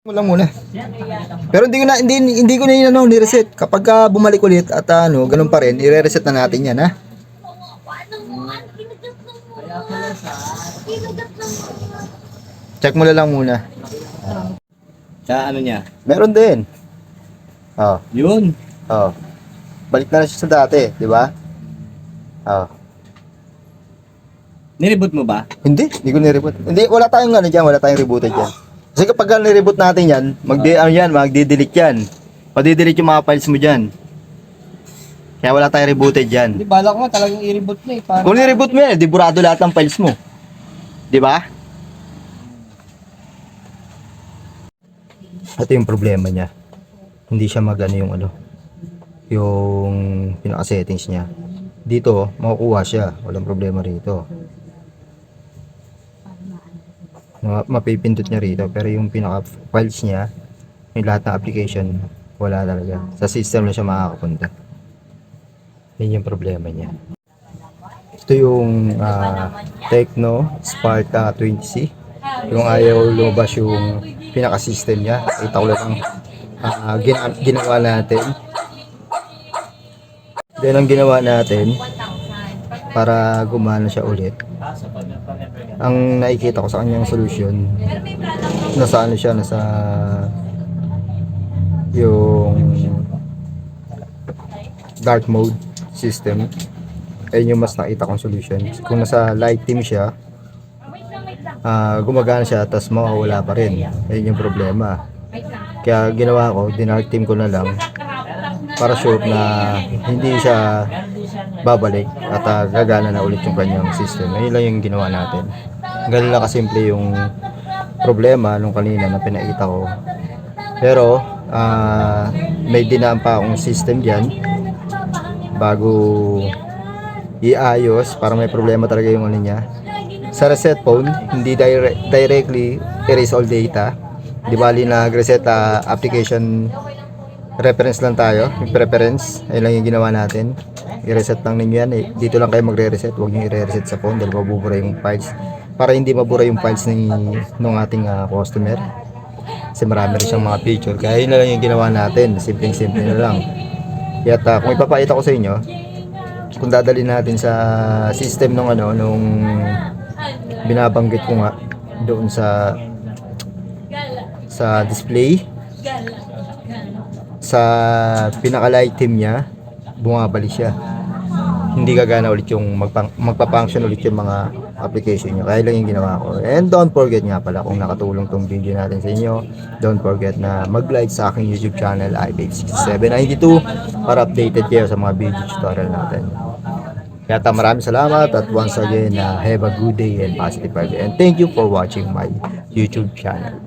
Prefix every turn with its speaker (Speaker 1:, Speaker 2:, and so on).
Speaker 1: Mo lang muna. Pero hindi ko na yun ni-reset. Kapag bumalik ulit at ganun pa rin, i-reset na natin 'yan, ha. Check mo na lang muna.
Speaker 2: Sa ano niya?
Speaker 1: Meron din. Oh,
Speaker 2: Yun.
Speaker 1: oh. Balik na siya sa dati, di ba? Oh.
Speaker 2: Nireboot mo ba?
Speaker 1: Hindi ko ni-reboot. Hindi, wala tayong diyan, wala tayong rebooted diyan. Kasi kapag ni-reboot natin 'yan, magde-delete 'yan. Padi-delete yung mga files mo diyan. Kaya wala tayong rebooted diyan.
Speaker 3: Hindi, bala ko nga talagang i-reboot na eh. Para
Speaker 1: Kung ni-reboot mo yan, di burado lahat ng files mo. Di ba? Ito yung problema niya. Hindi siya magano yung pinaka-settings niya. Dito, makukuha siya. Walang problema rito. Mapipindot niya rito. Pero yung pinaka-files niya, yung lahat ng application, wala talaga. Sa system na siya makakapunta. Yun yung problema niya. Ito yung Tecno Sparta 20C. Yung ayaw lumabas yung pinaka-system niya. Ito ko lang ginawa natin. Then ang ginawa natin para gumana siya ulit. Ang nakikita ko sa kanyang solution, nasa yung dark mode system. Ayun yung mas nakita kong solution. Kung nasa light team siya, gumagana siya tapos mawawala pa rin. Ayun yung problema. Kaya ginawa ko, dinark team ko na lang para sure na hindi siya babalik at gagana na ulit yung kanyang system. Ayun lang yung ginawa natin. Ganun lang kasimple yung problema nung kanina na pinakita ko. Pero may dinaan pa akong system dyan bago iayos para may problema talaga yung niya. Sa reset phone, hindi directly erase all data. Di bali nag-reset application reference lang tayo, yung preference. Ayun lang yung ginawa natin. I-reset lang ninyo yan. Dito lang kayo magre-reset. Huwag nyo i-reset sa phone dahil mabubura yung files. Para hindi mabura yung files ng ating customer. Kasi marami rin siyang mga picture. Kaya yun na lang yung ginawa natin. Simpleng-simple na lang. Kaya kung ipapakita ko sa inyo, kung dadalhin natin sa system nung binabanggit ko nga doon sa display, sa pinaka-light team niya, bumabalik siya. Hindi gagana ulit yung magpa-function ulit yung mga application niya. Kaya lang yung ginawa ko. And don't forget nga pala, kung nakatulong tong video natin sa inyo, don't forget na mag-like sa aking YouTube channel, iBake6792, para updated kayo sa mga video tutorial natin. Kaya maraming salamat at once again, have a good day and positive vibes. And thank you for watching my YouTube channel.